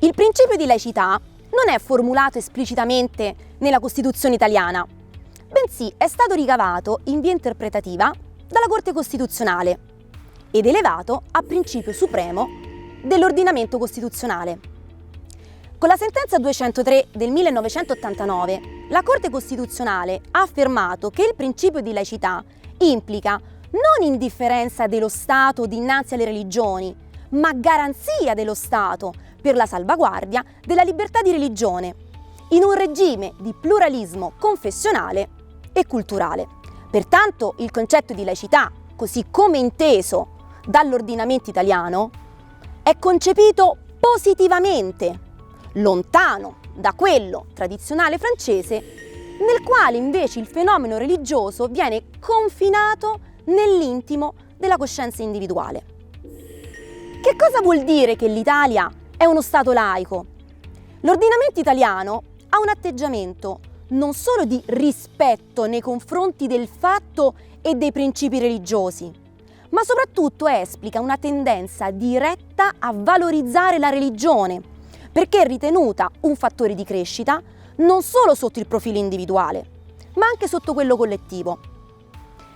Il principio di laicità non è formulato esplicitamente nella Costituzione italiana, bensì è stato ricavato in via interpretativa dalla Corte Costituzionale ed elevato a principio supremo dell'ordinamento costituzionale. Con la sentenza 203 del 1989, la Corte Costituzionale ha affermato che il principio di laicità implica non indifferenza dello Stato dinanzi alle religioni, ma garanzia dello Stato per la salvaguardia della libertà di religione, in un regime di pluralismo confessionale e culturale. Pertanto il concetto di laicità, così come inteso dall'ordinamento italiano, è concepito positivamente, lontano da quello tradizionale francese, nel quale invece il fenomeno religioso viene confinato nell'intimo della coscienza individuale. Che cosa vuol dire che l'Italia è uno Stato laico? L'ordinamento italiano ha un atteggiamento non solo di rispetto nei confronti del fatto e dei principi religiosi, ma soprattutto esplica una tendenza diretta a valorizzare la religione, perché è ritenuta un fattore di crescita non solo sotto il profilo individuale, ma anche sotto quello collettivo.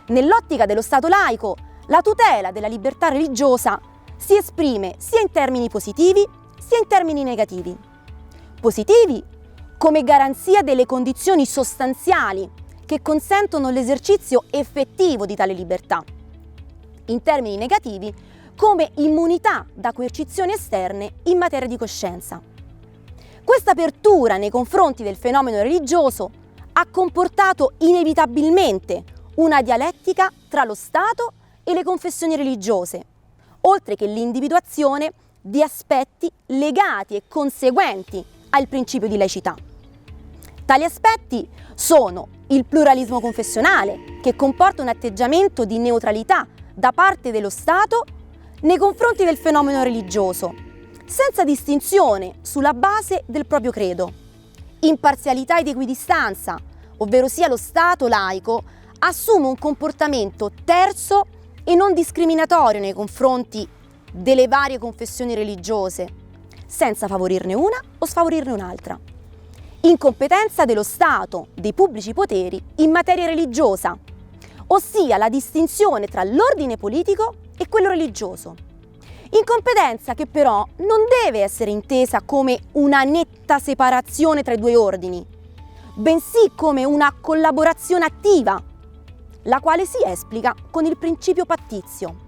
Nell'ottica dello Stato laico, la tutela della libertà religiosa si esprime sia in termini positivi sia in termini negativi. Positivi come garanzia delle condizioni sostanziali che consentono l'esercizio effettivo di tale libertà. In termini negativi come immunità da coercizioni esterne in materia di coscienza. Questa apertura nei confronti del fenomeno religioso ha comportato inevitabilmente una dialettica tra lo Stato e le confessioni religiose, oltre che l'individuazione di aspetti legati e conseguenti al principio di laicità. Tali aspetti sono il pluralismo confessionale, che comporta un atteggiamento di neutralità da parte dello Stato nei confronti del fenomeno religioso, senza distinzione sulla base del proprio credo. Imparzialità ed equidistanza, ovvero sia lo Stato laico assume un comportamento terzo e non discriminatorio nei confronti delle varie confessioni religiose, senza favorirne una o sfavorirne un'altra. Incompetenza dello Stato, dei pubblici poteri in materia religiosa, ossia la distinzione tra l'ordine politico e quello religioso. Incompetenza che però non deve essere intesa come una netta separazione tra i due ordini, bensì come una collaborazione attiva, la quale si esplica con il principio pattizio.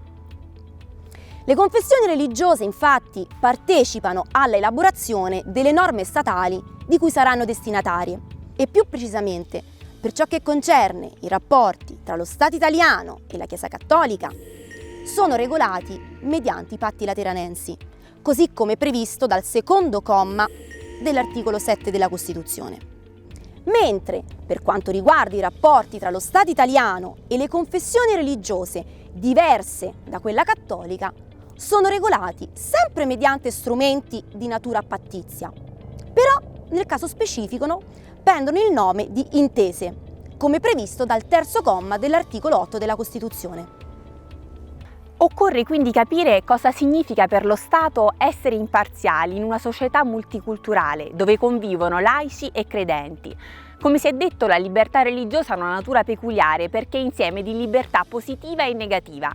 Le confessioni religiose, infatti, partecipano alla elaborazione delle norme statali di cui saranno destinatarie e più precisamente, per ciò che concerne i rapporti tra lo Stato italiano e la Chiesa Cattolica, sono regolati mediante i patti lateranensi, così come previsto dal secondo comma dell'articolo 7 della Costituzione. Mentre, per quanto riguarda i rapporti tra lo Stato italiano e le confessioni religiose diverse da quella cattolica, sono regolati sempre mediante strumenti di natura pattizia, però nel caso specifico prendono il nome di intese, come previsto dal terzo comma dell'articolo 8 della Costituzione. Occorre quindi capire cosa significa per lo Stato essere imparziali in una società multiculturale dove convivono laici e credenti. Come si è detto, la libertà religiosa ha una natura peculiare perché è insieme di libertà positiva e negativa.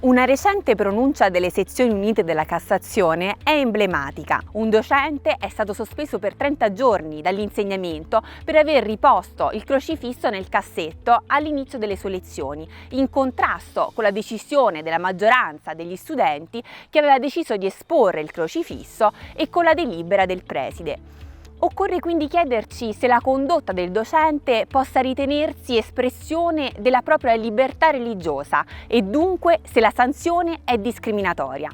Una recente pronuncia delle sezioni unite della Cassazione è emblematica. Un docente è stato sospeso per 30 giorni dall'insegnamento per aver riposto il crocifisso nel cassetto all'inizio delle sue lezioni, in contrasto con la decisione della maggioranza degli studenti che aveva deciso di esporre il crocifisso e con la delibera del preside. Occorre quindi chiederci se la condotta del docente possa ritenersi espressione della propria libertà religiosa e dunque se la sanzione è discriminatoria.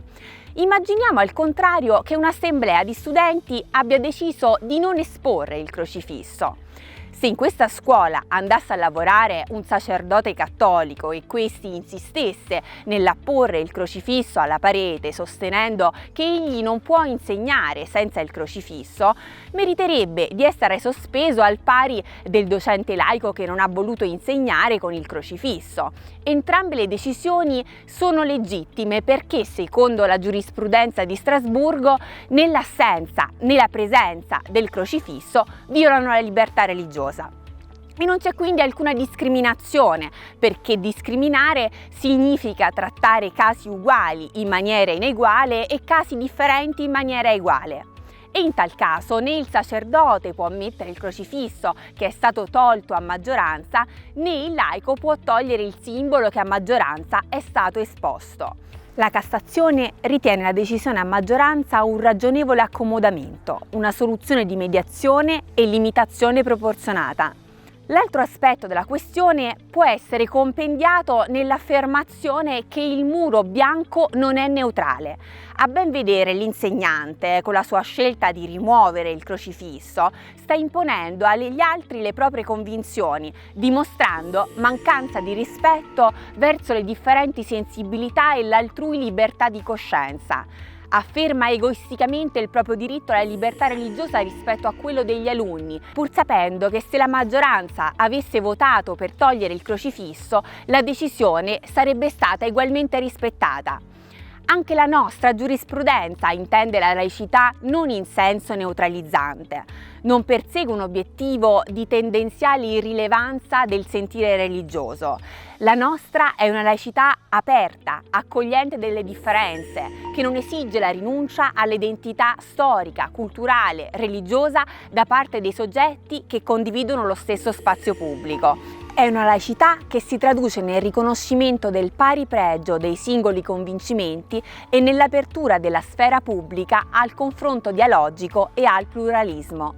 Immaginiamo al contrario che un'assemblea di studenti abbia deciso di non esporre il crocifisso. Se in questa scuola andasse a lavorare un sacerdote cattolico e questi insistesse nell'apporre il crocifisso alla parete sostenendo che egli non può insegnare senza il crocifisso, meriterebbe di essere sospeso al pari del docente laico che non ha voluto insegnare con il crocifisso. Entrambe le decisioni sono legittime perché, secondo la giurisprudenza di Strasburgo, nell'assenza, nella presenza del crocifisso violano la libertà religiosa. E non c'è quindi alcuna discriminazione, perché discriminare significa trattare casi uguali in maniera ineguale e casi differenti in maniera eguale. E in tal caso né il sacerdote può ammettere il crocifisso che è stato tolto a maggioranza, né il laico può togliere il simbolo che a maggioranza è stato esposto. La Cassazione ritiene la decisione a maggioranza un ragionevole accomodamento, una soluzione di mediazione e limitazione proporzionata. L'altro aspetto della questione può essere compendiato nell'affermazione che il muro bianco non è neutrale. A ben vedere, l'insegnante, con la sua scelta di rimuovere il crocifisso, sta imponendo agli altri le proprie convinzioni, dimostrando mancanza di rispetto verso le differenti sensibilità e l'altrui libertà di coscienza. Afferma egoisticamente il proprio diritto alla libertà religiosa rispetto a quello degli alunni, pur sapendo che se la maggioranza avesse votato per togliere il crocifisso, la decisione sarebbe stata ugualmente rispettata. Anche la nostra giurisprudenza intende la laicità non in senso neutralizzante, non persegue un obiettivo di tendenziale irrilevanza del sentire religioso. La nostra è una laicità aperta, accogliente delle differenze, che non esige la rinuncia all'identità storica, culturale, religiosa da parte dei soggetti che condividono lo stesso spazio pubblico. È una laicità che si traduce nel riconoscimento del pari pregio dei singoli convincimenti e nell'apertura della sfera pubblica al confronto dialogico e al pluralismo.